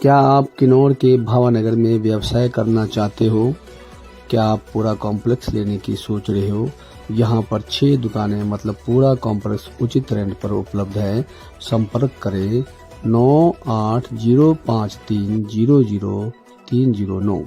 क्या आप किन्नौर के भावानगर में व्यवसाय करना चाहते हो? क्या आप पूरा कॉम्प्लेक्स लेने की सोच रहे हो? यहाँ पर 6 दुकानें मतलब पूरा कॉम्प्लेक्स उचित रेंट पर उपलब्ध है। संपर्क करें 9805300309।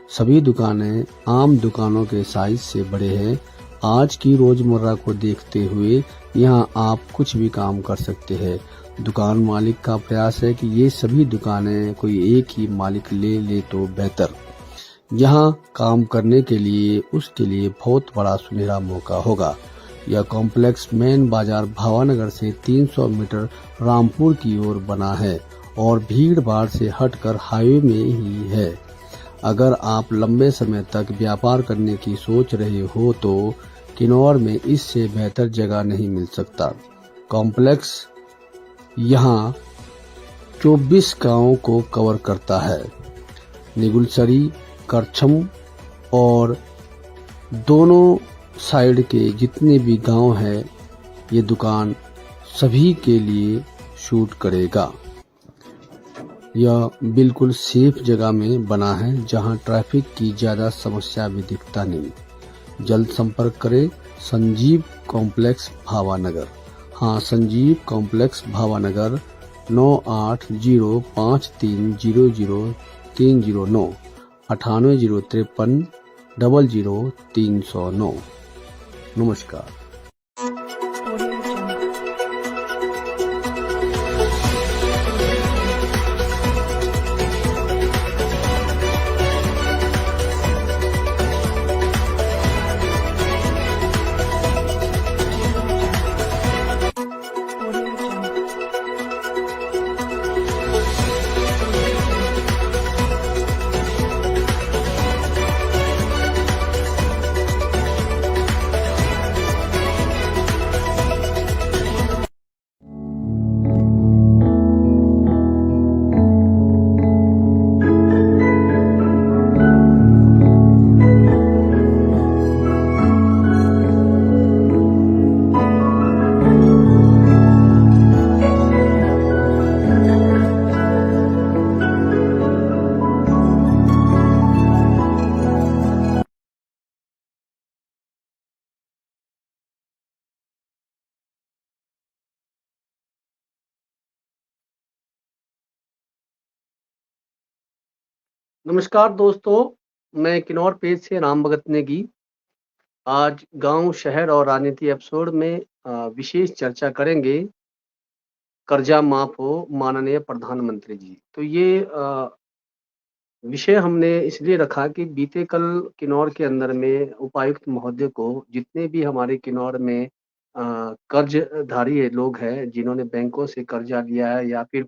सभी दुकानें आम दुकानों के साइज से बड़े हैं। आज की रोजमर्रा को देखते हुए यहाँ आप कुछ भी काम कर सकते हैं। दुकान मालिक का प्रयास है कि ये सभी दुकानें कोई एक ही मालिक ले तो बेहतर। यहाँ काम करने के लिए उसके लिए बहुत बड़ा सुनहरा मौका होगा। यह कॉम्प्लेक्स मेन बाजार भावानगर से 300 मीटर रामपुर की ओर बना है और भीड़ भाड़ से हटकर हाईवे में ही है। अगर आप लंबे समय तक व्यापार करने की सोच रहे हो तो किन्नौर में इससे बेहतर जगह नहीं मिल सकता। कॉम्प्लेक्स यहाँ 24 गांवों को कवर करता है। निगुलसरी, करछम और दोनों साइड के जितने भी गांव हैं, ये दुकान सभी के लिए शूट करेगा। यह बिल्कुल सेफ जगह में बना है जहां ट्रैफिक की ज़्यादा समस्या भी दिखता नहीं। जल्द संपर्क करें संजीव कॉम्प्लेक्स भावानगर। हाँ, संजीव कॉम्प्लेक्स भावानगर 9805300309 9803500309। नमस्कार। नमस्कार दोस्तों, मैं किन्नौर पेज से राम भगत नेगी। आज गांव, शहर और राजनीति एपिसोड में विशेष चर्चा करेंगे। कर्जा माफ हो माननीय प्रधानमंत्री जी। तो ये विषय हमने इसलिए रखा कि बीते कल किन्नौर के अंदर में उपायुक्त महोदय को जितने भी हमारे किन्नौर में कर्जधारी लोग हैं जिन्होंने बैंकों से कर्जा लिया है या फिर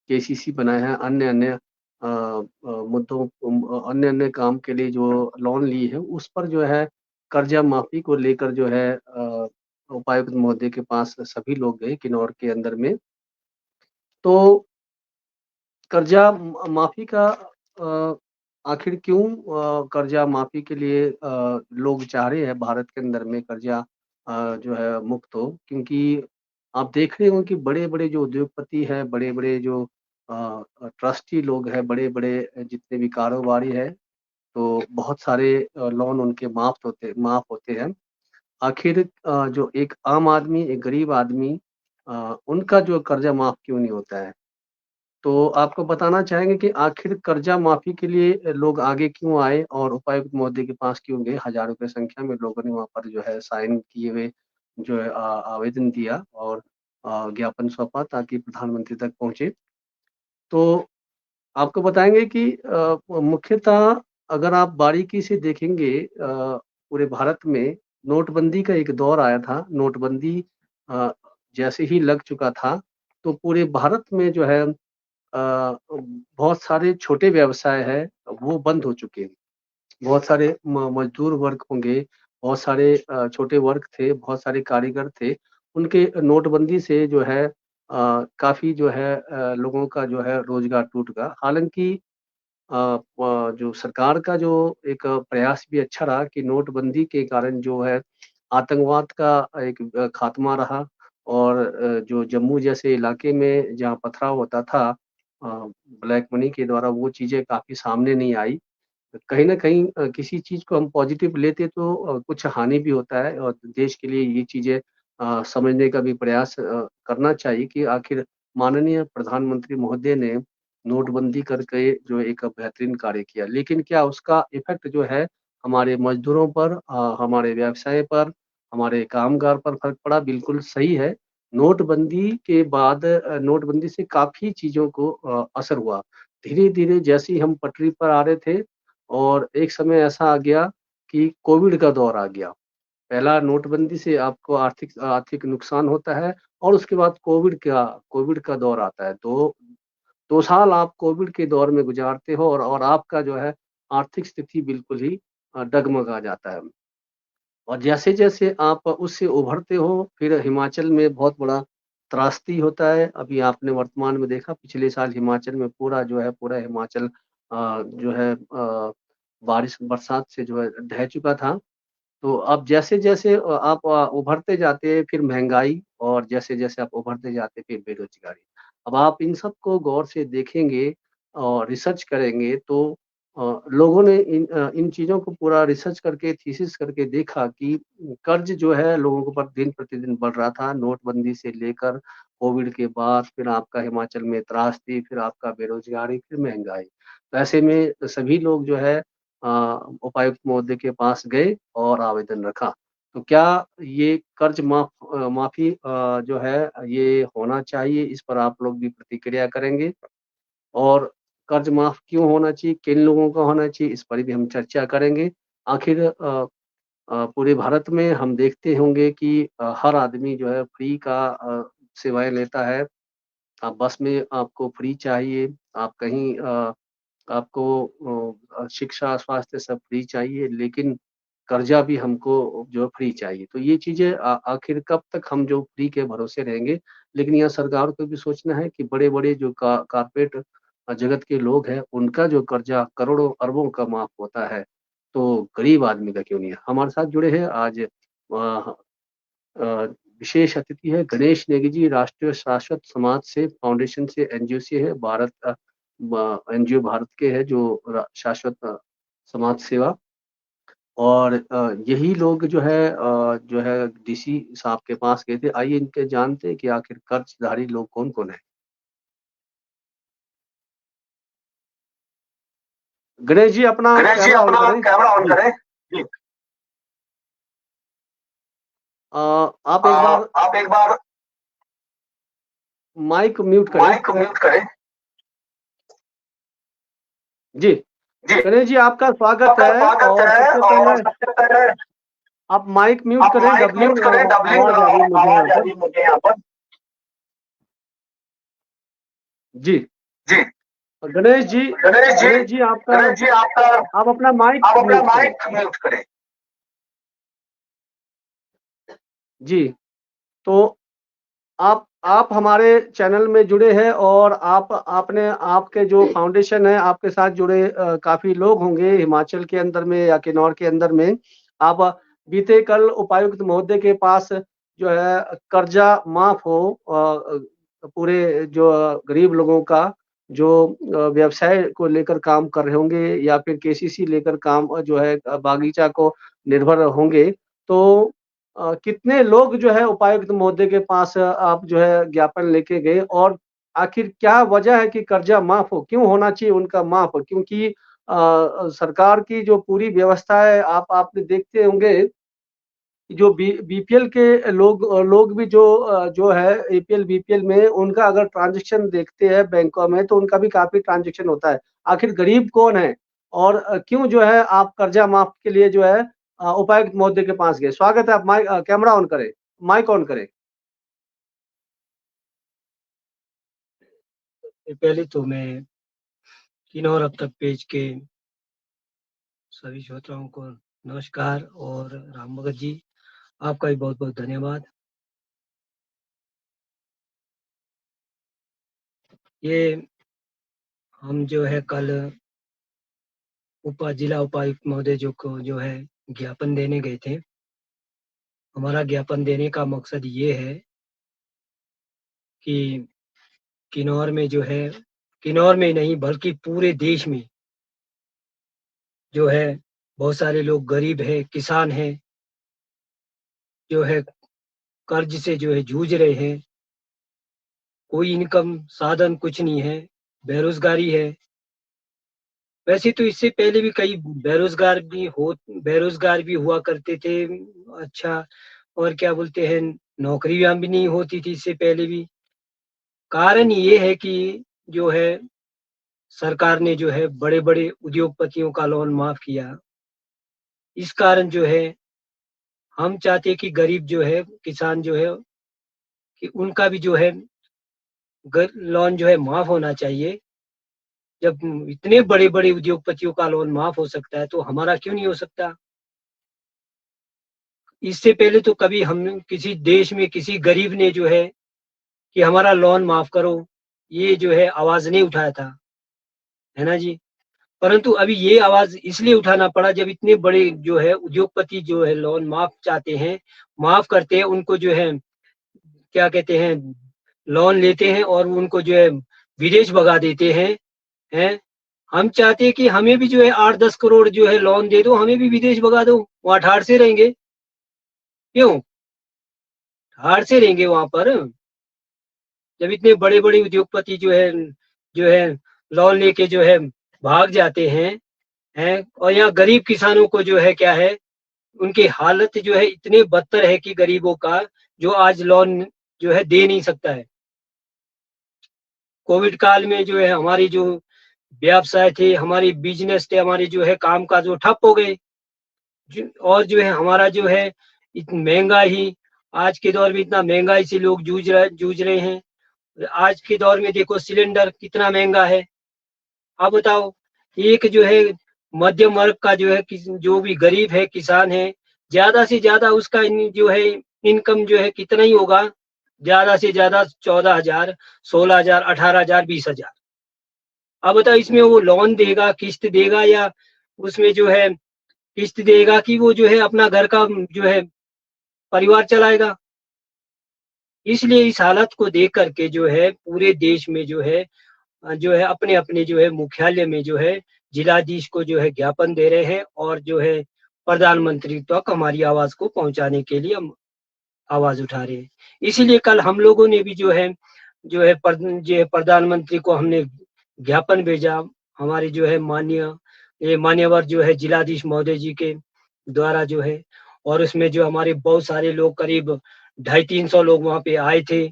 केसीसी बनाए हैं, अन्य अन्य मुद्दों, अन्य अन्य काम के लिए जो लोन ली है, उस पर जो है कर्जा माफी को लेकर जो है उपायुक्त महोदय के पास सभी लोग गए किन्नौर के अंदर में। तो कर्जा माफी का आखिर क्यों कर्जा माफी के लिए लोग चाह रहे हैं भारत के अंदर में कर्जा जो है मुक्त हो, क्योंकि आप देख रहे हो कि बड़े-बड़े जो उद्योगपति हैं, बड़े-बड़े जो ट्रस्टी लोग हैं, बड़े-बड़े जितने भी कारोबारी हैं, तो बहुत सारे लोन उनके माफ होते हैं। आखिर जो एक आम आदमी, एक गरीब आदमी, उनका जो कर्जा माफ क्यों नहीं होता है? तो आपको बताना चाहेंगे कि आखिर कर्जा माफ़ी के लिए लोग आगे क्यों आए और उपायुक्त महोदय के पास क्यों गए? हज़ारों की संख्या में लोगों ने वहाँ पर जो है साइन किए हुए जो है आवेदन दिया और ज्ञापन सौंपा ताकि प्रधानमंत्री तक पहुँचे। तो आपको बताएँगे कि मुख्यतः अगर आप बारीकी से देखेंगे पूरे भारत में नोटबंदी का एक दौर आया था। नोटबंदी अ, जैसे ही लग चुका था, तो पूरे भारत में जो है बहुत सारे छोटे व्यवसाय हैं, वो बंद हो चुके हैं। बहुत सारे मज़दूर वर्ग होंगे, बहुत सारे छोटे वर्ग थे, बहुत सारे कारीगर थे, उनके नोटबंदी से जो है काफ़ी जो है लोगों का जो है रोज़गार टूट गया। हालाँकि अ, प जो सरकार का जो एक प्रयास भी अच्छा रहा कि नोटबंदी के कारण जो है आतंकवाद का एक खात्मा रहा और जो जम्मू जैसे इलाके में जहाँ पथराव होता था, ब्लैक मनी के द्वारा वो चीज़ें काफ़ी सामने नहीं आई। कहीं न कहीं किसी चीज़ को हम पॉज़िटिव लेते तो कुछ हानि भी होता है और देश के लिए ये चीज़ें समझने का भी प्रयास करना चाहिए कि आखिर माननीय प्रधानमंत्री महोदय ने नोटबंदी करके जो एक बेहतरीन कार्य किया। लेकिन क्या उसका इफ़ेक्ट जो है हमारे मज़दूरों पर हमारे व्यवसाय पर, हमारे कामगार पर फ़र्क पड़ा, बिल्कुल सही है। नोटबंदी के बाद नोटबंदी से काफ़ी चीज़ों को असर हुआ। धीरे-धीरे जैसे ही हम पटरी पर आ रहे थे और एक समय ऐसा आ गया कि कोविड का दौर आ गया। पहला नोटबंदी से आपको आर्थिक आर्थिक नुकसान होता है और उसके बाद कोविड का दौर आता है। 2 साल आप कोविड के दौर में गुज़ारते हो और आपका जो है आर्थिक स्थिति बिल्कुल ही डगमगा जाता है। और जैसे-जैसे आप उससे उभरते हो, फिर हिमाचल में बहुत बड़ा त्रासदी होता है। अभी आपने वर्तमान में देखा पिछले साल हिमाचल में पूरा हिमाचल जो है बारिश बरसात से जो है ढह चुका था। तो अब जैसे-जैसे आप उभरते जाते हैं फिर महँगाई और जैसे-जैसे आप उभरते जाते फिर बेरोज़गारी। अब आप इन सबको गौर से देखेंगे और रिसर्च करेंगे तो लोगों ने इन चीज़ों को पूरा रिसर्च करके थीसिस करके देखा कि कर्ज़ जो है लोगों के ऊपर दिन-प्रतिदिन बढ़ रहा था, नोटबंदी से लेकर कोविड के बाद फिर आपका हिमाचल में त्रासदी, फिर आपका बेरोज़गारी, फिर महँगाई। तो ऐसे में सभी लोग जो है अ, उपायुक्त महोदय के पास गए और आवेदन रखा। तो क्या ये कर्ज माफ़ी जो है ये होना चाहिए, इस पर आप लोग भी प्रतिक्रिया करेंगे और कर्ज माफ़ क्यों होना चाहिए, किन लोगों का होना चाहिए, इस पर भी हम चर्चा करेंगे। आखिर पूरे भारत में हम देखते होंगे कि हर आदमी जो है फ्री का सेवाएँ लेता है। आप बस में आपको फ्री चाहिए, आप कहीं आपको शिक्षा, स्वास्थ्य सब फ्री चाहिए, लेकिन कर्ज़ा भी हमको जो फ्री चाहिए। तो ये चीज़ें आखिर कब तक हम जो फ्री के भरोसे रहेंगे? लेकिन यहाँ सरकार को भी सोचना है कि बड़े-बड़े जो कॉर्पोरेट जगत के लोग हैं, उनका जो कर्ज़ा करोड़ों, अरबों का माफ़ होता है, तो गरीब आदमी का क्यों नहीं है? हमारे साथ जुड़े हैं आज अ, विशेष अतिथि है गणेश नेगी जी, राष्ट्रीय शाश्वत समाज से फाउंडेशन से एनजीओ से है, भारत एनजीओ भारत के है जो शाश्वत समाज सेवा और यही लोग जो है डीसी साहब के पास गए थे। आइए इनके जानते हैं कि आखिर कर्जधारी लोग कौन-कौन हैं। गणेश जी अपना गणेश जी कैमरा ऑन अपना करें। कैमरा ऑन जी। करें। जी। आप एक बार आप एक बार माइक म्यूट करें। माइक म्यूट करें। जी। जी। गणेश जी आपका स्वागत आपका है स्वागत और है सबसे और पहले सबसे पहले आप माइक म्यूट आप करें, माइक डबलिंग म्यूट करें। डबलिंग आवाज़ आ रही है मुझे यहाँ आवाज आ पर। रही है मुझे यहाँ पर। जी। जी। गणेश जी गणेश जी गणेश जी आपका गणेश जी आपका आप अपना माइक आप अपना म्यूट करें। माइक म्यूट करें। जी, तो आप हमारे चैनल में जुड़े हैं और आपने आपके जो फाउंडेशन है, आपके साथ जुड़े काफ़ी लोग होंगे हिमाचल के अंदर में या किन्नौर के अंदर में। आप बीते कल उपायुक्त महोदय के पास जो है कर्जा माफ़ हो पूरे जो गरीब लोगों का जो व्यवसाय को लेकर काम कर रहे होंगे या फिर केसीसी लेकर काम जो है बागीचा को निर्भर होंगे। तो कितने लोग जो है उपायुक्त महोदय के पास आप जो है ज्ञापन लेके गए और आखिर क्या वजह है कि कर्जा माफ़ हो? क्यों होना चाहिए उनका माफ़? क्योंकि सरकार की जो पूरी व्यवस्था है आपने देखते होंगे जो बीपीएल के लोग भी जो है एपीएल, बीपीएल में उनका अगर ट्रांज़ैक्शन देखते हैं बैंकों में तो उनका भी काफ़ी ट्रांज़ैक्शन होता है। आखिर गरीब कौन है? और क्यों जो है आप कर्जा माफ़ के लिए जो है उपायुक्त महोदय के पास गए? स्वागत है आप कैमरा ऑन करें, माइक ऑन करें। पहले तो मैं किन्नौर अब तक पेज के सभी श्रोताओं को नमस्कार और राम भगत जी आपका भी बहुत-बहुत धन्यवाद। ये हम जो है कल जिला उपायुक्त महोदय जो है ज्ञापन देने गए थे। हमारा ज्ञापन देने का मकसद ये है कि किन्नौर में जो है किन्नौर में नहीं बल्कि पूरे देश में जो है बहुत सारे लोग गरीब है, किसान हैं, जो है कर्ज से जो है जूझ रहे हैं। कोई इनकम साधन कुछ नहीं है, बेरोजगारी है। वैसे तो इससे पहले भी कई बेरोजगार भी हुआ करते थे। अच्छा, और क्या बोलते हैं, नौकरियां भी नहीं होती थी इससे पहले भी। कारण ये है कि जो है सरकार ने जो है बड़े बड़े उद्योगपतियों का लोन माफ किया। इस कारण जो है हम चाहते हैं कि गरीब जो है, किसान जो है, कि उनका भी जो है लोन जो है माफ होना चाहिए। जब इतने बड़े बड़े उद्योगपतियों का लोन माफ हो सकता है तो हमारा क्यों नहीं हो सकता। इससे पहले तो कभी हम किसी देश में किसी गरीब ने जो है कि हमारा लोन माफ करो, ये जो है आवाज नहीं उठाया था, है ना जी। परंतु अभी ये आवाज इसलिए उठाना पड़ा जब इतने बड़े जो है उद्योगपति जो है लोन माफ चाहते हैं, माफ करते हैं, उनको जो है क्या कहते हैं, लोन लेते हैं और उनको जो है विदेश भगा देते हैं। हम चाहते हैं कि हमें भी जो है 8-10 करोड़ जो है लोन दे दो, हमें भी विदेश भगा दो, वहां ठाड़ से रहेंगे। क्यों ठाड़ से रहेंगे वहां पर, जब इतने बड़े बड़े उद्योगपति जो है लोन लेके जो है भाग जाते हैं। और यहाँ गरीब किसानों को जो है क्या है, उनकी हालत जो है इतने बदतर है कि गरीबों का जो आज लोन जो है दे नहीं सकता है। कोविड काल में जो है हमारी जो व्यवसाय थे, हमारी बिजनेस थे, हमारे जो है काम काज वो ठप हो गए। और जो है हमारा जो है इतनी महंगाई, आज के दौर में इतना महंगाई से लोग जूझ रहे हैं। आज के दौर में देखो सिलेंडर कितना महंगा है। आप बताओ, एक जो है मध्यम वर्ग का जो है जो भी गरीब है, किसान है, ज्यादा से ज्यादा उसका जो है इनकम जो है कितना ही होगा, ज्यादा से ज्यादा 14,000, 16,000, 18,000, 20,000। अब बताओ इसमें वो लोन देगा, किस्त देगा, या उसमें जो है किस्त देगा कि वो जो है अपना घर का जो है परिवार चलाएगा। इसलिए इस हालत को देख करके जो है पूरे देश में जो है अपने अपने जो है मुख्यालय में जो है जिलाधीश को जो है ज्ञापन दे रहे हैं और जो है प्रधानमंत्री तक हमारी आवाज को पहुंचाने के लिए हम आवाज उठा रहे हैं। इसीलिए कल हम लोगों ने भी जो है प्रधानमंत्री को हमने ज्ञापन भेजा। हमारे जो है मान्यवर जो है जिलाधीश महोदय जी के द्वारा जो है, और उसमें जो हमारे बहुत सारे लोग, करीब 250-300 लोग वहां पे आए थे।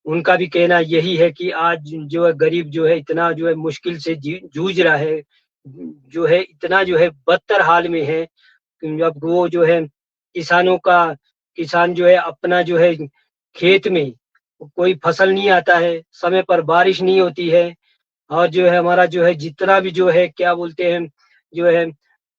उनका भी कहना यही है कि आज जो है गरीब जो है इतना जो है मुश्किल से जूझ रहा है, जो है इतना जो है बदतर हाल में है। अब वो जो है किसान जो है अपना जो है खेत में कोई फसल नहीं आता है, समय पर बारिश नहीं होती है, और जो है हमारा जो है जितना भी जो है क्या बोलते हैं, जो है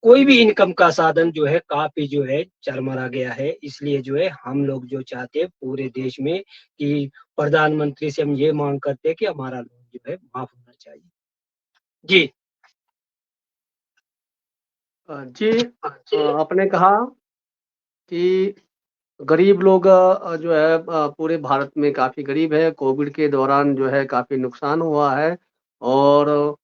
कोई भी इनकम का साधन जो है काफी जो है चरमरा गया है। इसलिए जो है हम लोग जो चाहते हैं पूरे देश में कि प्रधानमंत्री से हम ये मांग करते हैं कि हमारा लोन जो है माफ होना चाहिए जी। जी, आपने कहा कि गरीब लोग जो है पूरे भारत में काफ़ी गरीब है। कोविड के दौरान जो है काफ़ी नुकसान हुआ है और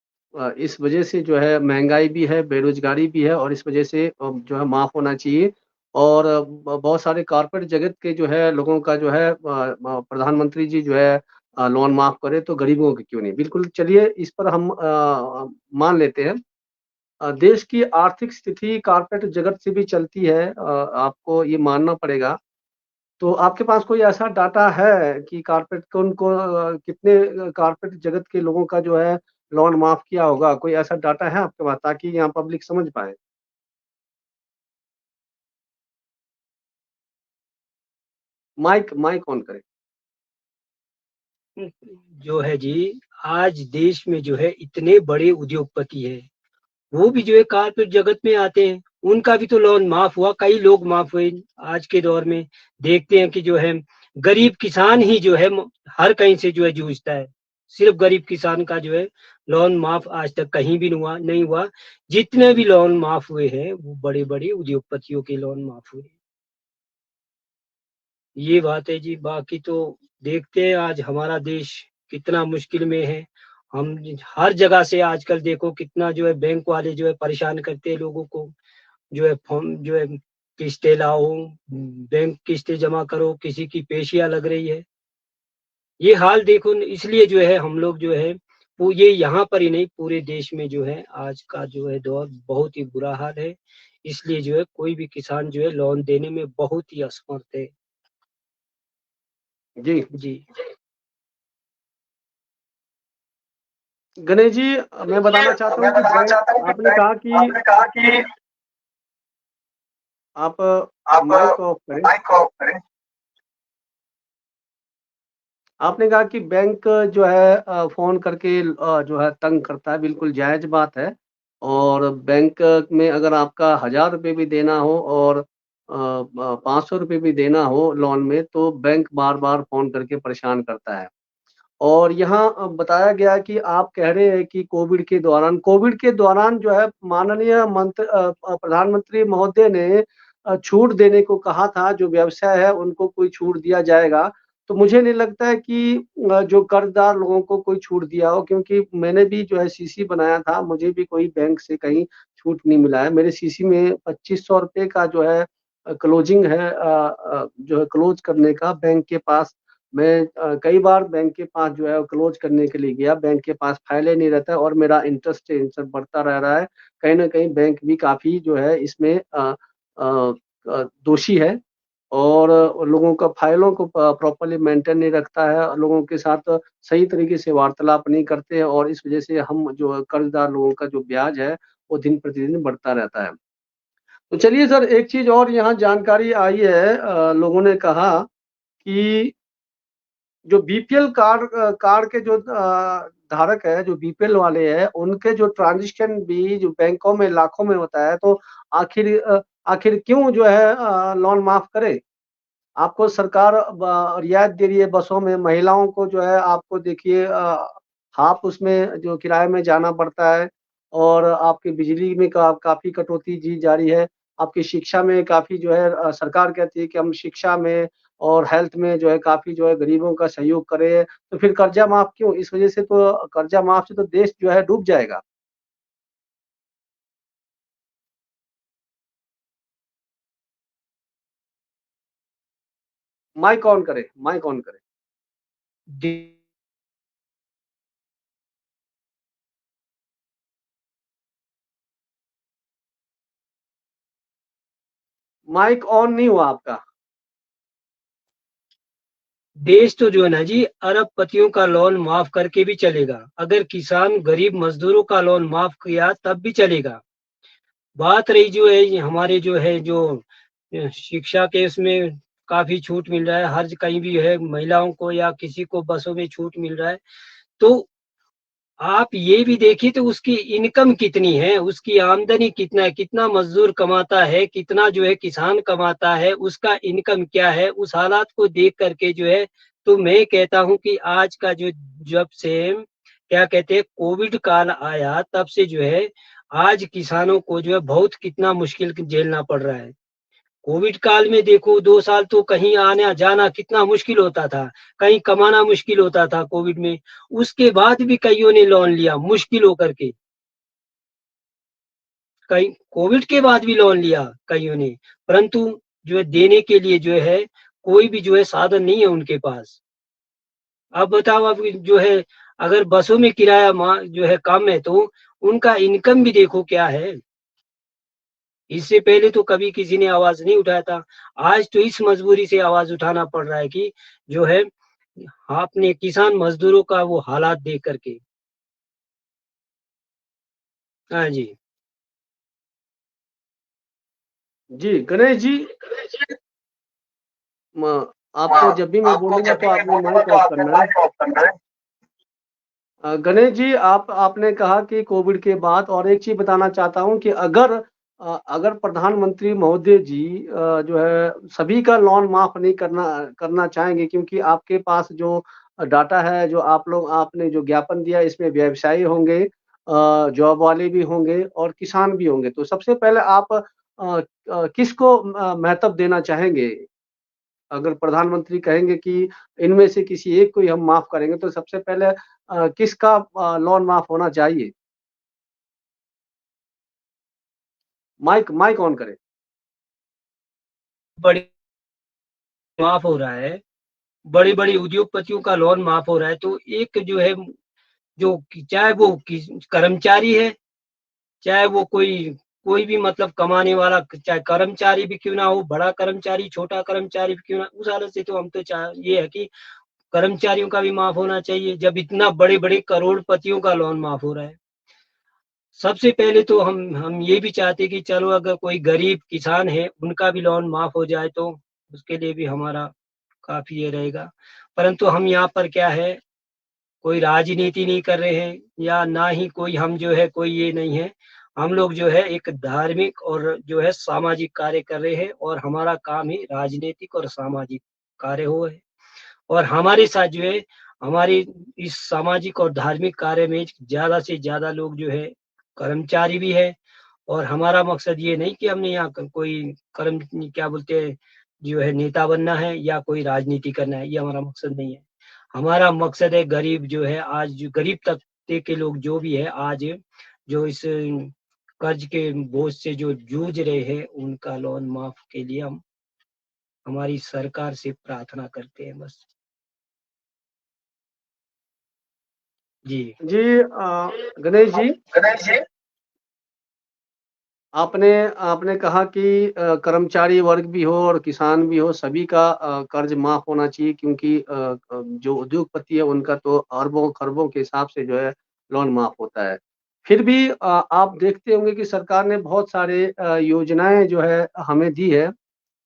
इस वजह से जो है महँगाई भी है, बेरोज़गारी भी है और इस वजह से जो है माफ़ होना चाहिए और बहुत सारे कॉर्पोरेट जगत के जो है लोगों का जो है प्रधानमंत्री जी जो है लोन माफ़ करें तो गरीबों के क्यों नहीं? बिल्कुल, चलिए इस पर हम मान लेते हैं। देश की आर्थिक स्थिति कॉर्पोरेट जगत से भी चलती है, आपको ये मानना पड़ेगा। तो आपके पास कोई ऐसा डाटा है कि कॉर्पोरेट को कितने कॉर्पोरेट जगत के लोगों का जो है लोन माफ़ किया होगा? कोई ऐसा डाटा है आपके पास ताकि यहाँ पब्लिक समझ पाए? माइक माइक ऑन करें। जो है जी, आज देश में जो है इतने बड़े उद्योगपति है, वो भी जो है कारपेट जगत में आते हैं, उनका भी तो लोन माफ हुआ, कई लोग माफ हुए। आज के दौर में देखते हैं कि जो है गरीब किसान ही जो है हर कहीं से जो है जूझता है। सिर्फ गरीब किसान का जो है लोन माफ आज तक कहीं भी नहीं हुआ। जितने भी लोन माफ हुए हैं वो बड़े बड़े उद्योगपतियों के लोन माफ हुए। ये बात है जी। बाकी तो देखते हैं आज हमारा देश कितना मुश्किल में है। हम हर जगह से आजकल देखो कितना जो है बैंक वाले जो है परेशान करते हैं लोगों को, जो है फॉर्म जो है किस्तें लाओ, बैंक किस्तें जमा करो, किसी की पेशियाँ लग रही है। ये हाल देखो इसलिए जो है हम लोग जो है वो ये यहाँ पर ही नहीं पूरे देश में जो है आज का जो है दौर बहुत ही बुरा हाल है। इसलिए जो है कोई भी किसान जो है लोन देने में बहुत ही असमर्थ है। जी। जी। गणेश जी, मैं बताना चाहता हूँ कि बैंक आपने कहा कि आप माइक ऑफ करें। आपने कहा कि बैंक जो है फ़ोन करके जो है तंग करता है, बिल्कुल जायज़ बात है। और बैंक में अगर आपका ₹1000 भी देना हो और ₹500 भी देना हो लोन में, तो बैंक बार-बार फ़ोन करके परेशान करता है। और यहाँ बताया गया कि आप कह रहे हैं कि कोविड के दौरान जो है माननीय प्रधानमंत्री महोदय ने छूट देने को कहा था, जो व्यवसाय है उनको कोई छूट दिया जाएगा। तो मुझे नहीं लगता है कि जो कर्ज़दार लोगों को कोई छूट दिया हो, क्योंकि मैंने भी जो है सीसी बनाया था, मुझे भी कोई बैंक से कहीं छूट नहीं मिला है। मेरे सीसी में ₹2500 का जो है क्लोजिंग है, जो है क्लोज़ करने का बैंक के पास। मैं कई बार बैंक के पास जो है वो क्लोज़ करने के लिए गया, बैंक के पास फाइलें नहीं रहता है और मेरा इंटरेस्ट बढ़ता रह रहा है। कहीं न कहीं बैंक भी काफ़ी जो है इसमें दोषी है और लोगों का फाइलों को प्रॉपर्ली मेंटेन नहीं रखता है, लोगों के साथ सही तरीके से वार्तालाप नहीं करते हैं और इस वजह से हम जो कर्ज़दार लोगों का जो ब्याज है, वो दिन-प्रतिदिन बढ़ता रहता है। तो चलिए सर, एक चीज़ और यहाँ जानकारी आई है, लोगों ने कहा कि जो बीपीएल कार्ड के जो धारक है, जो बीपीएल वाले हैं, उनके जो ट्रांज़ैक्शन भी जो बैंकों में लाखों में होता है, तो आखिर क्यों जो है लोन माफ़ करे? आपको सरकार रियायत दे रही है बसों में, महिलाओं को जो है आपको देखिए हाफ़ उसमें जो किराए में जाना पड़ता है और आपकी बिजली में काफ़ी कटौती की जा रही है। आपकी शिक्षा में काफ़ी जो है सरकार कहती है कि हम शिक्षा में और हेल्थ में जो है काफ़ी जो है गरीबों का सहयोग करें, तो फिर कर्ज़ा माफ़ क्यों? इस वज़ह से तो कर्ज़ा माफ़ से तो देश जो है डूब जाएगा। माइक ऑन करें, माइक ऑन करें। दे माइक ऑन नहीं हुआ आपका। देश तो जो है ना जी अरबपतियों का लोन माफ करके भी चलेगा। अगर किसान गरीब मजदूरों का लोन माफ किया तब भी चलेगा। बात रही जो है ये हमारे जो है जो शिक्षा के उसमें काफ़ी छूट मिल रहा है, हर कहीं भी है महिलाओं को या किसी को बसों में छूट मिल रहा है। तो आप ये भी देखिए तो उसकी इनकम कितनी है, उसकी आमदनी कितना है, कितना मज़दूर कमाता है, कितना जो है किसान कमाता है, उसका इनकम क्या है, उस हालात को देख कर के जो है तो मैं कहता हूँ कि आज का जो जब से क्या कहते हैं कोविड काल आया तब से जो है आज किसानों को जो है बहुत कितना मुश्किल झेलना पड़ रहा है। कोविड काल में देखो 2 साल तो कहीं आना-जाना कितना मुश्किल होता था, कहीं कमाना मुश्किल होता था कोविड में। उसके बाद भी कइयों ने लोन लिया मुश्किल होकर के। कई कोविड के बाद भी लोन लिया कइयों ने, परंतु जो है देने के लिए जो है कोई भी जो है साधन नहीं है उनके पास। अब बताओ अब जो है अगर बसों में किराया जो है कम है तो उनका इनकम भी देखो क्या है। इससे पहले तो कभी किसी ने आवाज़ नहीं उठाया था। आज तो इस मजबूरी से आवाज़ उठाना पड़ रहा है कि जो है आपने किसान मज़दूरों का वो हालात देख कर के। हाँ जी। जी, गणेश जी, म आपको जब भी मैं बोलूँगा तो आपने माइक ऑफ करना है। गणेश जी, आपने कहा कि कोविड के बाद, और एक चीज़ बताना चाहता हूँ कि अगर प्रधानमंत्री महोदय जी जो है सभी का लोन माफ़ नहीं करना करना चाहेंगे, क्योंकि आपके पास जो डाटा है, जो आपने जो ज्ञापन दिया, इसमें व्यवसायी होंगे, जॉब वाले भी होंगे और किसान भी होंगे। तो सबसे पहले आप किसको महत्व देना चाहेंगे? अगर प्रधानमंत्री कहेंगे कि इनमें से किसी एक को ही हम माफ़ करेंगे, तो सबसे पहले किसका लोन माफ़ होना चाहिए? माइक माइक ऑन करें। बड़ी माफ़ हो रहा है, बड़ी-बड़ी उद्योगपतियों का लोन माफ़ हो रहा है, तो एक जो है जो कि चाहे वो कर्मचारी है, चाहे वो कोई भी मतलब कमाने वाला, चाहे कर्मचारी भी क्यों ना हो, बड़ा कर्मचारी, छोटा कर्मचारी भी क्यों ना, उस हालत से तो हम तो ये है कि कर्मचारियों का भी माफ़ होना चाहिए, जब इतना बड़े-बड़े करोड़पतियों का लोन माफ़ हो रहा है। सबसे पहले तो हम ये भी चाहते हैं कि चलो अगर कोई गरीब किसान है, उनका भी लोन माफ़ हो जाए तो उसके लिए भी हमारा काफ़ी ये रहेगा। परंतु हम यहाँ पर क्या है, कोई राजनीति नहीं कर रहे हैं या ना ही कोई हम जो है कोई ये नहीं है। हम लोग जो है एक धार्मिक और जो है सामाजिक कार्य कर रहे हैं और हमारा काम ही राजनीतिक और सामाजिक कार्य हो है। और हमारे साथ जो है हमारी इस सामाजिक और धार्मिक कार्य में ज़्यादा से ज़्यादा लोग जो है कर्मचारी भी है। और हमारा मकसद ये नहीं कि हमने यहाँ कोई कर्म क्या बोलते हैं जो है नेता बनना है या कोई राजनीति करना है, ये हमारा मकसद नहीं है। हमारा मकसद है गरीब जो है आज जो गरीब तबके के लोग जो भी है आज जो इस कर्ज के बोझ से जो जूझ रहे हैं उनका लोन माफ के लिए हम हमारी सरकार से प्रार्थना करते हैं बस। जी। जी गणेश जी, आपने आपने कहा कि कर्मचारी वर्ग भी हो और किसान भी हो, सभी का कर्ज माफ़ होना चाहिए, क्योंकि जो उद्योगपति है उनका तो अरबों-खरबों के हिसाब से जो है लोन माफ़ होता है। फिर भी आप देखते होंगे कि सरकार ने बहुत सारे योजनाएँ जो है हमें दी है।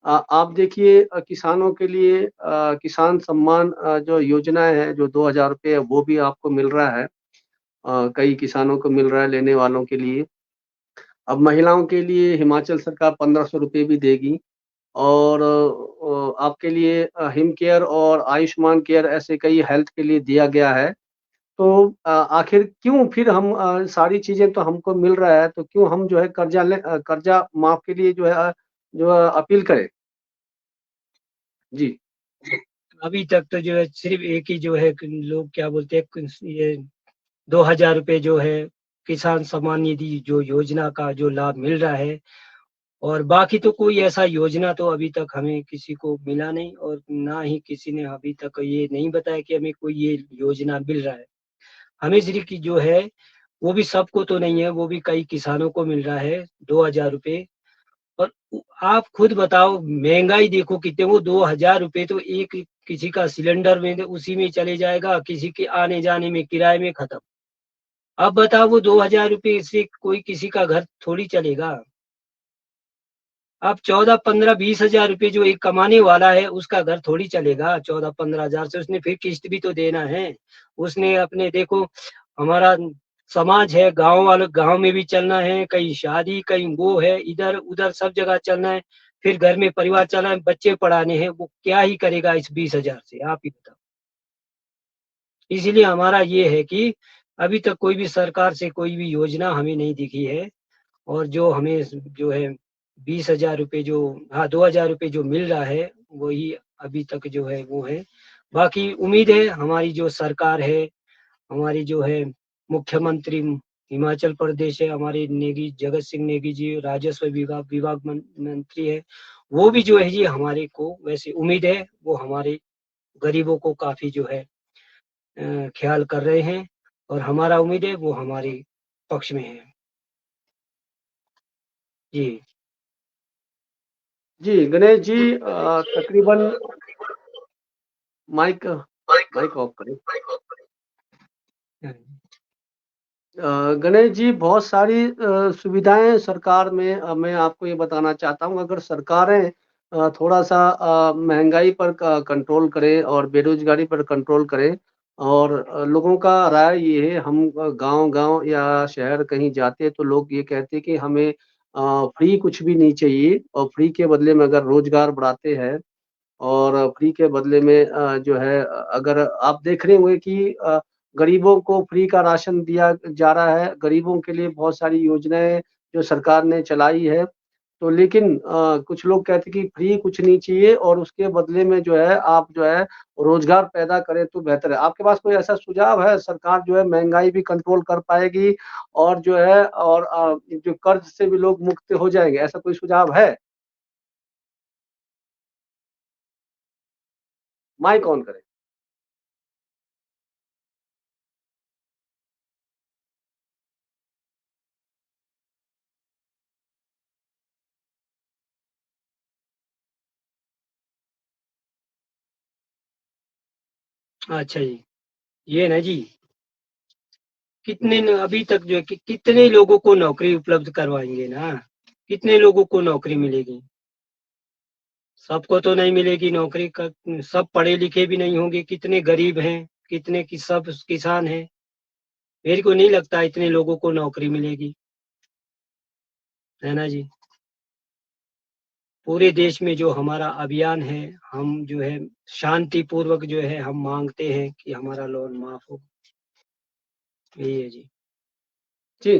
आप देखिए किसानों के लिए किसान सम्मान जो योजनाएँ हैं, जो ₹2000 है, वो भी आपको मिल रहा है। कई किसानों को मिल रहा है, लेने वालों के लिए। अब महिलाओं के लिए हिमाचल सरकार ₹1500 भी देगी, और आपके लिए हिम केयर और आयुष्मान केयर ऐसे कई हेल्थ के लिए दिया गया है। तो आखिर क्यों फिर हम सारी चीज़ें तो हमको मिल रहा है, तो क्यों हम जो है कर्जा माफ़ के लिए जो है अपील करें? जी। अभी तक तो जो है सिर्फ एक ही जो है लोग क्या बोलते हैं ये ₹2000 जो है किसान सम्मान निधि जो योजना का जो लाभ मिल रहा है। और बाकी तो कोई ऐसा योजना तो अभी तक हमें किसी को मिला नहीं और ना ही किसी ने अभी तक ये नहीं बताया कि हमें कोई ये योजना मिल रहा है। हमें सिर्फ की जो है वो भी सबको तो नहीं है, वो भी कई किसानों को मिल रहा है ₹2000। और आप खुद बताओ महंगाई देखो कितने, वो ₹2000 तो एक किसी का सिलेंडर में उसी में चले जाएगा, किसी के आने जाने में किराए में खत्म। अब बताओ वो ₹2000 से कोई किसी का घर थोड़ी चलेगा। अब 14, 15, 20,000 जो एक कमाने वाला है उसका घर थोड़ी चलेगा 14-15 हजार से, उसने फिर किस्त भी तो देना है। उसने अपने देखो हमारा समाज है, गाँव वालों गाँव में भी चलना है, कहीं शादी, कहीं वो है, इधर-उधर सब जगह चलना है। फिर घर में परिवार चलाना है, बच्चे पढ़ाने हैं, वो क्या ही करेगा इस 20,000 से आप ही बताओ। इसीलिए हमारा ये है कि अभी तक कोई भी सरकार से कोई भी योजना हमें नहीं दिखी है। और जो हमें जो है ₹20,000 जो हाँ, ₹2000 जो मिल रहा है, वही अभी तक जो है वो है। बाकी उम्मीद है हमारी जो सरकार है, हमारी जो है मुख्यमंत्री हिमाचल प्रदेश है, हमारे नेगी जगत सिंह नेगी जी राजस्व विभाग विभाग मंत्री है, वो भी जो है जी हमारे को वैसे उम्मीद है, वो हमारे गरीबों को काफ़ी जो है ख़्याल कर रहे हैं और हमारा उम्मीद है वो हमारे पक्ष में है। जी। जी, गणेश जी तकरीबन माइक माइक ऑफ करें। हाँ। गणेश जी, बहुत सारी सुविधाएँ सरकार में मैं आपको ये बताना चाहता हूँ, अगर सरकारें थोड़ा-सा महँगाई पर क कंट्रोल करें और बेरोज़गारी पर कंट्रोल करें, और लोगों का राय ये है, हम गाँव-गाँव या शहर कहीं जाते हैं तो लोग ये कहते हैं कि हमें फ्री कुछ भी नहीं चाहिए, और फ्री के बदले में अगर रोज़गार बढ़ाते हैं और फ्री के बदले में जो है अगर आप देख रहे होंगे कि गरीबों को फ्री का राशन दिया जा रहा है, गरीबों के लिए बहुत सारी योजनाएँ जो सरकार ने चलाई है। तो लेकिन कुछ लोग कहते हैं कि फ्री कुछ नहीं चाहिए और उसके बदले में जो है आप जो है रोजगार पैदा करें तो बेहतर है। आपके पास कोई ऐसा सुझाव है? सरकार जो है महँगाई भी कंट्रोल कर पाएगी और जो है और जो कर्ज से भी लोग मुक्त हो जाएँगे, ऐसा कोई सुझाव है? माइक ऑन करें। अच्छा जी, ये ना जी, कितने न अभी तक जो है कि कितने लोगों को नौकरी उपलब्ध करवाएँगे ना, कितने लोगों को नौकरी मिलेगी? सबको तो नहीं मिलेगी नौकरी क सब पढ़े-लिखे भी नहीं होंगे, कितने गरीब हैं, कितने कि सब किसान हैं। मेरे को नहीं लगता इतने लोगों को नौकरी मिलेगी, है ना जी? पूरे देश में जो हमारा अभियान है, हम जो है शांतिपूर्वक जो है हम माँगते हैं कि हमारा लोन माफ़ हो। यही है जी। जी।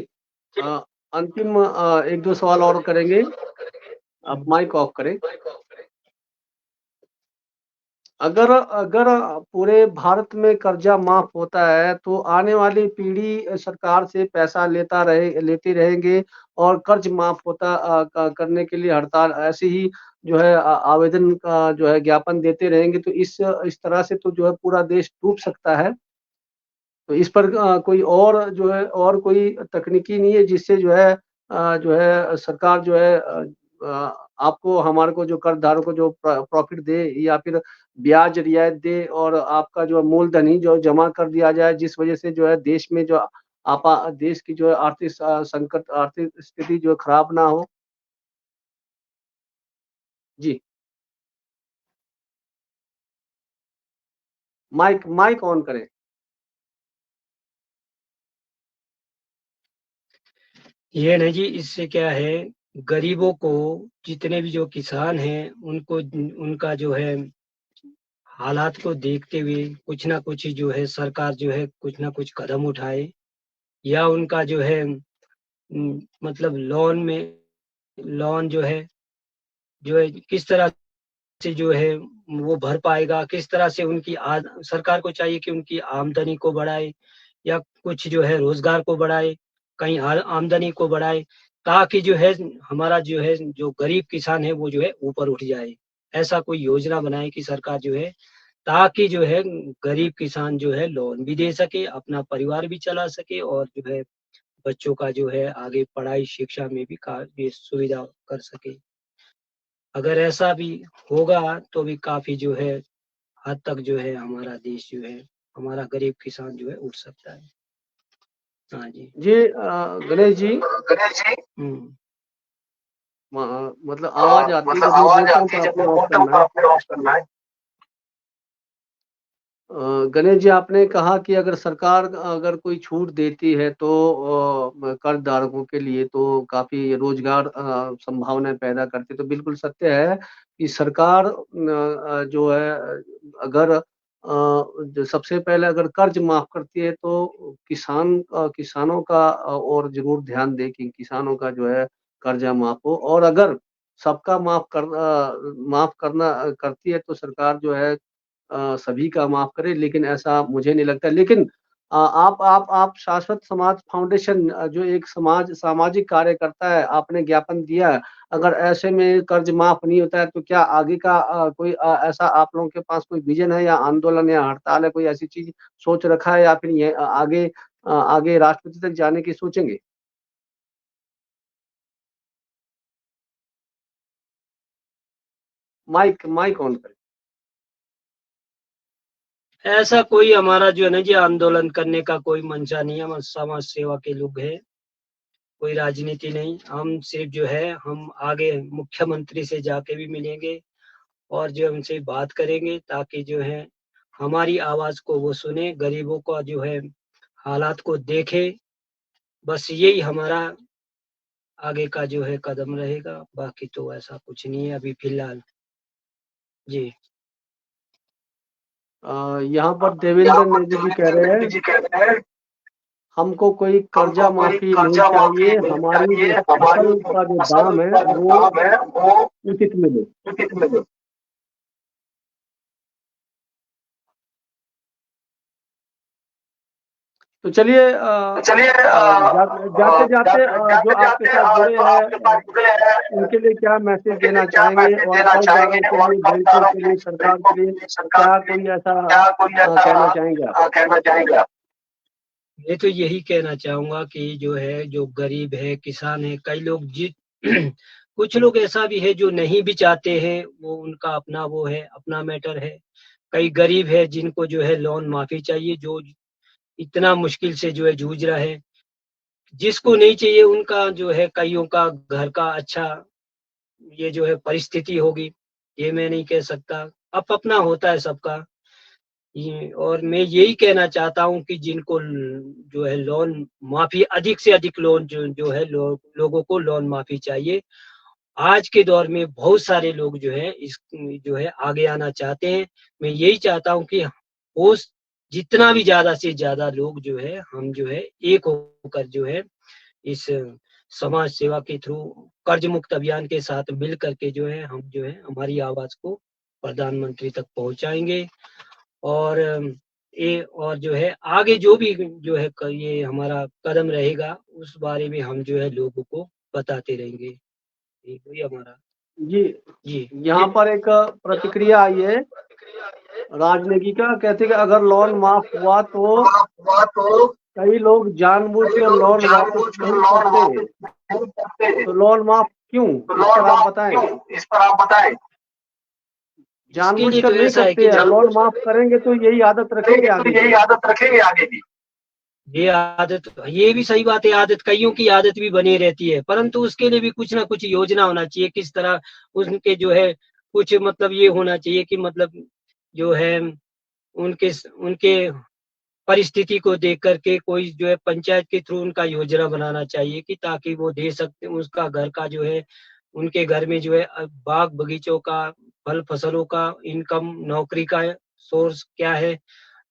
अ, अंतिम 1-2 सवाल और करेंगे। आप हुँ। माइक ऑफ करें। अगर अगर पूरे भारत में कर्जा माफ होता है, तो आने वाली पीढ़ी सरकार से पैसा लेते रहेंगे और कर्ज माफ होता करने के लिए हड़ताल ऐसे ही जो है आवेदन का जो है ज्ञापन देते रहेंगे, तो इस तरह से तो जो है पूरा देश डूब सकता है। तो इस पर कोई और जो है और कोई तकनीकी नहीं है जिससे जो है सरकार जो है आपको हमारे को जो कर्जदारों को जो प्रॉफ़िट दे या फिर ब्याज रियायत दे और आपका जो मूलधन ही जो जमा कर दिया जाए जिस वज़ह से जो है देश में जो देश की जो है आर्थिक संकट आर्थिक स्थिति जो है खराब ना हो। जी, माइक माइक ऑन करें। ये है ना जी, इससे क्या है, गरीबों को जितने भी जो किसान हैं, उनको उनका जो है हालात को देखते हुए कुछ ना कुछ जो है सरकार जो है कुछ ना कुछ कदम उठाए या उनका जो है मतलब लोन जो है किस तरह से जो है वो भर पाएगा, किस तरह से उनकी सरकार को चाहिए कि उनकी आमदनी को बढ़ाए या कुछ जो है रोज़गार को बढ़ाए, कहीं आमदनी को बढ़ाए, ताकि जो है हमारा जो है जो गरीब किसान है वो जो है ऊपर उठ जाए। ऐसा कोई योजना बनाए कि सरकार जो है ताकि जो है गरीब किसान जो है लोन भी दे सके, अपना परिवार भी चला सके और जो है बच्चों का जो है आगे पढ़ाई शिक्षा में भी काफ़ी सुविधा कर सके। अगर ऐसा भी होगा तो भी काफ़ी जो है हद तक जो है हमारा देश जो है, हमारा गरीब किसान जो है उठ सकता है। हाँ जी। जी गणेश जी हुँ। मतलब आवाज़ आती है जब मैं बोलता हूँ तो आपने ऑफ करना है। गणेश जी आपने कहा कि अगर सरकार अगर कोई छूट देती है तो कर्जदारों के लिए तो काफ़ी रोज़गार संभावनाएँ पैदा करती है। तो बिल्कुल सत्य है कि सरकार जो है अगर जो सबसे पहले अगर कर्ज माफ़ करती है तो किसानों का और ज़रूर ध्यान दें कि किसानों का जो है कर्जा माफ़ हो और अगर सबका माफ़ करती है तो सरकार जो है सभी का माफ़ करे लेकिन ऐसा मुझे नहीं लगता। लेकिन आप शाश्वत समाज फाउंडेशन जो एक सामाजिक कार्य करता है, आपने ज्ञापन दिया है। अगर ऐसे में कर्ज़ माफ़ नहीं होता है तो क्या आगे का कोई ऐसा आप लोगों के पास कोई विज़न है या आंदोलन या हड़ताल है, कोई ऐसी चीज़ सोच रखा है या फिर ये आगे राष्ट्रपति तक जाने की सोचेंगे? माइक माइक ऑन करें। ऐसा कोई हमारा जो है ना जी आंदोलन करने का कोई मंशा नहीं है, हम समाज सेवा के लोग हैं, कोई राजनीति नहीं। हम सिर्फ़ जो है हम आगे मुख्यमंत्री से जाके भी मिलेंगे और जो है उनसे बात करेंगे ताकि जो है हमारी आवाज़ को वो सुने, गरीबों का जो है हालात को देखें। बस यही हमारा आगे का जो है कदम रहेगा, बाकी तो ऐसा कुछ नहीं है अभी फ़िलहाल। जी। यहाँ पर देवेंद्र नेगी जी कह रहे हैं हमको कोई कर्जा माफी नहीं चाहिए, हमारी जो फसल का जो दाम है वो उचित मिले। तो चलिए जाते जाते जो आपके साथ जुड़े हैं उनके लिए क्या मैसेज देना चाहेंगे, और कई बारों के लिए, बैंकों के लिए, सरकार के लिए क्या कोई ऐसा कहना चाहेंगे आप? मैं तो यही कहना चाहूंगा कि जो है, जो गरीब है, किसान है, कई लोग कुछ लोग ऐसा भी है जो नहीं भी चाहते हैं, वो उनका अपना वो है, अपना मैटर है। कई गरीब है जिनको जो है लोन माफी चाहिए, जो इतना मुश्किल से जो है जूझ रहा है। जिसको नहीं चाहिए उनका जो है, कईयों का घर का अच्छा ये जो है परिस्थिति होगी, ये मैं नहीं कह सकता। अपना होता है सबका। और मैं यही कहना चाहता हूँ कि जिनको जो है लोन माफी, अधिक से अधिक लोन जो है लोगों को लोन माफी चाहिए। आज के दौर में बहुत सारे लोग जो है इस जो है आगे आना चाहते हैं। मैं यही चाहता हूँ कि हो जितना भी ज्यादा से ज्यादा लोग जो है, हम जो है एक होकर जो है इस समाज सेवा के थ्रू कर्ज मुक्त अभियान के साथ मिल करके जो है, हम जो है हमारी आवाज को प्रधानमंत्री तक पहुंचाएंगे। और और जो है आगे जो भी जो है ये हमारा कदम रहेगा, उस बारे में हम जो है लोगों को बताते रहेंगे। वही हमारा। जी जी यहाँ पर एक प्रतिक्रिया आई है राजनीतिका, कहते कि अगर लोन माफ हुआ तो कई लोग जानबूझकर लोन वापस नहीं करते, तो लोन माफ क्यों, इस पर आप बताएं। जानबूझकर नहीं करते हैं, लोन माफ करेंगे तो यही आदत रखेंगे आगे भी। ये आदत, ये भी सही बात है, आदत कईयों की आदत भी बनी रहती है, परंतु उसके लिए भी कुछ ना कुछ योजना होना चाहिए। किस तरह उनके जो है कुछ मतलब ये होना चाहिए कि मतलब जो है उनके उनके परिस्थिति को देख करके कोई जो है पंचायत के थ्रू उनका योजना बनाना चाहिए, कि ताकि वो दे सकते, उसका घर का जो है, उनके घर में जो है बाग बगीचों का, फल फसलों का इनकम, नौकरी का सोर्स क्या है,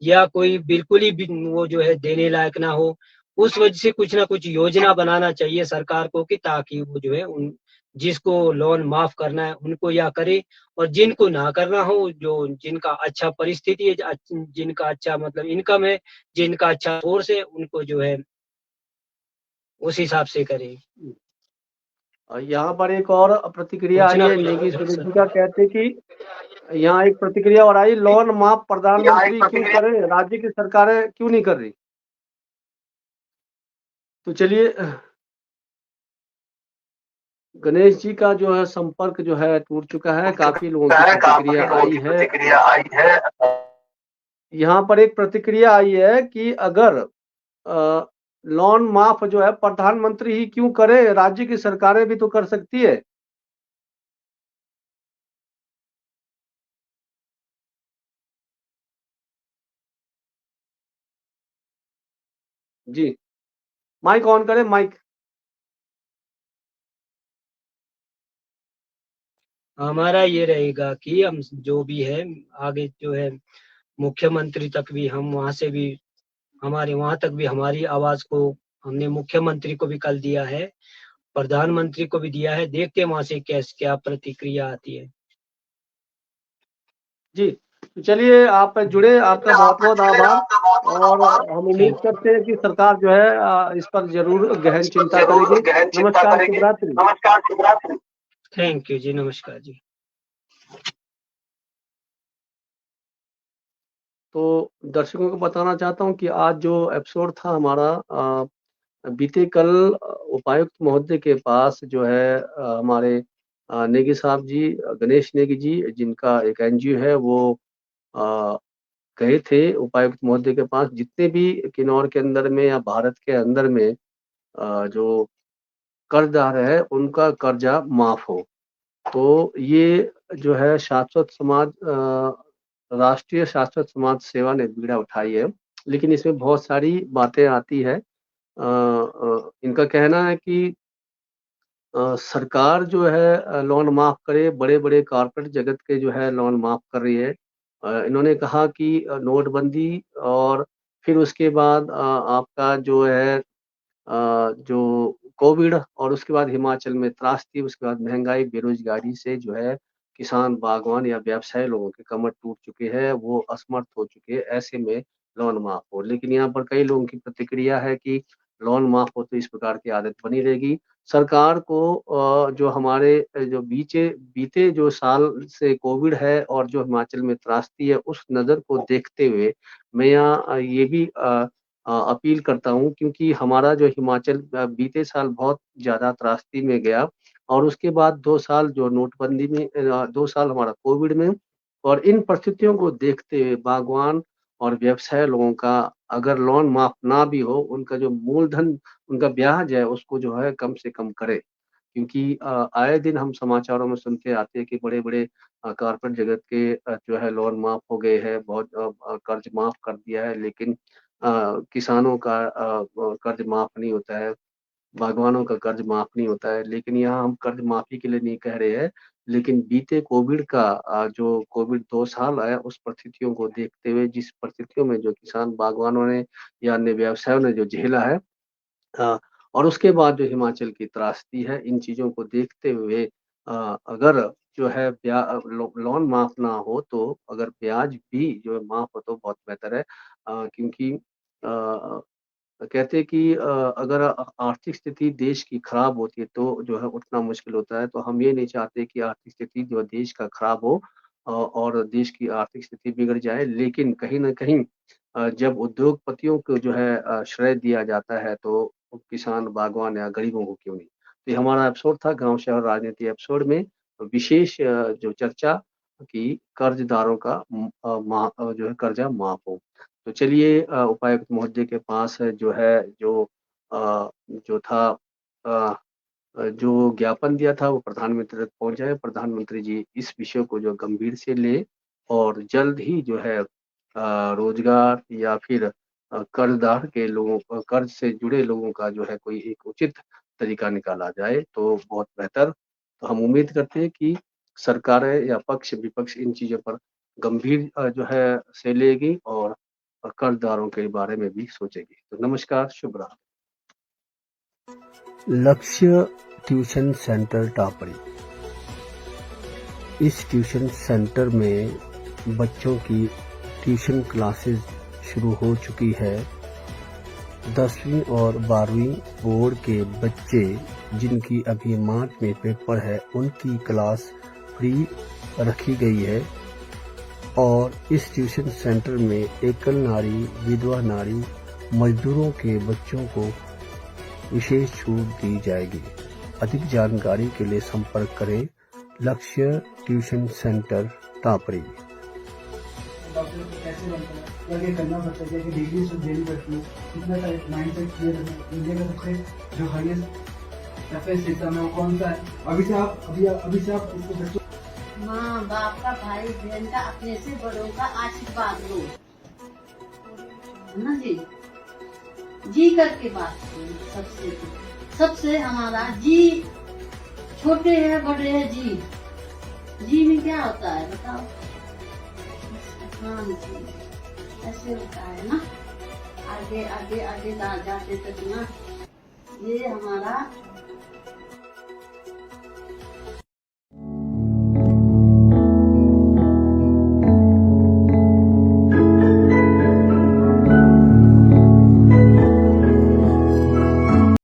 या कोई बिल्कुल ही वो जो है देने लायक ना हो। उस वजह से कुछ ना कुछ योजना बनाना चाहिए सरकार को, कि ताकि वो जो है उन जिसको लोन माफ करना है उनको या करे, और जिनको ना करना हो, जो जिनका अच्छा परिस्थिति है, जिनका अच्छा मतलब इनकम है, जिनका अच्छा सोर्स है, उनको जो है उस हिसाब से करे। यहाँ पर एक और प्रतिक्रिया आई है नेगी सुरेश जी का, कहते कि यहाँ एक प्रतिक्रिया और आई, लोन माफ प्रधानमंत्री क्यों करे, राज्य की सरकारें क्यों नहीं कर रही। तो चलिए, गणेश जी का जो है संपर्क जो है टूट चुका है, काफी लोगों की प्रतिक्रिया आई है। यहाँ पर एक प्रतिक्रिया आई है कि अगर लोन माफ जो है प्रधानमंत्री ही क्यों करे, राज्य की सरकारें भी तो कर सकती है। जी, माइक ऑन करें, माइक। हमारा ये रहेगा कि हम जो भी है आगे जो है मुख्यमंत्री तक भी, हम वहां से भी, हमारे वहां तक भी हमारी आवाज को हमने मुख्यमंत्री को भी कल दिया है, प्रधानमंत्री को भी दिया है। देखते हैं वहां से क्या प्रतिक्रिया आती है। जी, तो चलिए, आप जुड़े, आपका बहुत बहुत आभार, और हम उम्मीद करते हैं कि सरकार जो है इस पर जरूर गहन चिंता करेगी। नमस्कार, शुभरात्रि। थैंक यू जी, नमस्कार जी। तो दर्शकों को बताना चाहता हूँ कि आज जो एपिसोड था हमारा, बीते कल उपायुक्त महोदय के पास जो है हमारे नेगी साहब जी, गणेश नेगी जी, जिनका एक एनजीओ है, वो गए थे उपायुक्त महोदय के पास, जितने भी किन्नौर के अंदर में या भारत के अंदर में जो कर्जदार है उनका कर्जा माफ हो। तो ये जो है शाश्वत समाज, राष्ट्रीय शाश्वत समाज सेवा ने बीड़ा उठाई है, लेकिन इसमें बहुत सारी बातें आती है। इनका कहना है कि सरकार जो है लोन माफ करे, बड़े-बड़े कॉर्पोरेट जगत के जो है लोन माफ कर रही है। इन्होंने कहा कि नोटबंदी और फिर उसके बाद आपका जो है जो कोविड और उसके बाद हिमाचल में त्रासदी, उसके बाद महँगाई, बेरोज़गारी से जो है किसान, बागवान या व्यवसायी लोगों के कमर टूट चुके हैं, वो असमर्थ हो चुके हैं, ऐसे में लोन माफ़ हो। लेकिन यहाँ पर कई लोगों की प्रतिक्रिया है कि लोन माफ़ हो तो इस प्रकार की आदत बनी रहेगी। सरकार को जो हमारे जो बीते जो साल से कोविड है और जो हिमाचल में त्रासदी है, उस नज़र को देखते हुए मैं यहाँ ये भी अपील करता हूँ क्योंकि हमारा जो हिमाचल बीते साल बहुत ज़्यादा त्रासदी में गया और उसके बाद 2 साल जो नोटबंदी में 2 साल हमारा कोविड में और इन परिस्थितियों को देखते हुए बागवान और व्यवसाय लोगों का अगर लोन माफ़ ना भी हो, उनका जो मूलधन, उनका ब्याज है, उसको जो है कम से कम करें। क्योंकि आए दिन हम समाचारों में सुनते आते हैं कि बड़े-बड़े कॉर्पोरेट जगत के जो है लोन माफ़ हो गए हैं, बहुत कर्ज माफ़ कर दिया है, लेकिन किसानों का कर्ज माफ़ नहीं होता है, बागवानों का कर्ज माफ़ नहीं होता है। लेकिन यहाँ हम कर्ज माफ़ी के लिए नहीं कह रहे हैं, लेकिन बीते कोविड का जो कोविड 2 साल आया, उस परिस्थितियों को देखते हुए जिस परिस्थितियों में जो किसान बागवानों ने या अन्य व्यवसायों ने जो झेला है और उसके बाद जो हिमाचल की त्रासदी है, इन चीज़ों को देखते हुए अगर जो है लोन माफ़ ना हो तो अगर ब्याज भी जो है माफ़ हो तो बहुत बेहतर है। क्योंकि कहते हैं कि अगर आर्थिक स्थिति देश की खराब होती है तो जो है उठना मुश्किल होता है। तो हम ये नहीं चाहते कि आर्थिक स्थिति जो है देश का खराब हो और देश की आर्थिक स्थिति बिगड़ जाए। लेकिन कहीं न कहीं जब उद्योगपतियों को जो है श्रेय दिया जाता है तो किसान, बागवान या गरीबों को क्यों नहीं? तो ये हमारा एपिसोड था गाँव शहर राजनीति एपिसोड में विशेष जो चर्चा कि कर्ज़दारों का जो है कर्ज़ा माफ़ हो। तो चलिए उपायुक्त महोदय के पास जो है जो था अ जो ज्ञापन दिया था वो प्रधानमंत्री तक पहुँचा है। प्रधानमंत्री जी इस विषय को जो गंभीर से लें और जल्द ही जो है रोज़गार या फिर कर्ज़दार के लोगों कर्ज़ से जुड़े लोगों का जो है कोई एक उचित तरीका निकाला जाए तो बहुत बेहतर। तो हम उम्मीद करते हैं कि सरकारें या पक्ष-विपक्ष इन चीज़ों पर गंभीर जो है से लेगी और कर्ज़दारों के बारे में भी सोचेगी। तो नमस्कार, शुभ रात्रि। लक्ष्य ट्यूशन सेंटर टापरी। इस ट्यूशन सेंटर में बच्चों की ट्यूशन क्लासेस शुरू हो चुकी है। 10वीं और 12वीं बोर्ड के बच्चे जिनकी अभी मार्च में पेपर है उनकी क्लास फ्री रखी गई है और इस ट्यूशन सेंटर में एकल नारी, विधवा नारी, मजदूरों के बच्चों को विशेष छूट दी जाएगी। अधिक जानकारी के लिए संपर्क करें लक्ष्य ट्यूशन सेंटर टापरी। कैसे बनता है, क्या क्या करना पड़ता है, क्या डिग्री सब देनी पड़ती है, कितना माइंडसेट क्लियर है, इंडिया का सबसे जो हाईएस्ट एफएस एग्जाम है वो कौन सा है। अभी से आप इसको बच्चों माँ बाप का, भाई बहन का, अपने से बड़ों का आशीर्वाद लो, है ना जी। जी करके बात करो। सबसे हमारा जी, छोटे है बड़े है जी, जी में क्या होता है बताओ। हाँ जी, ऐसे होता है ना। आगे आगे आगे जाते तक ना ये हमारा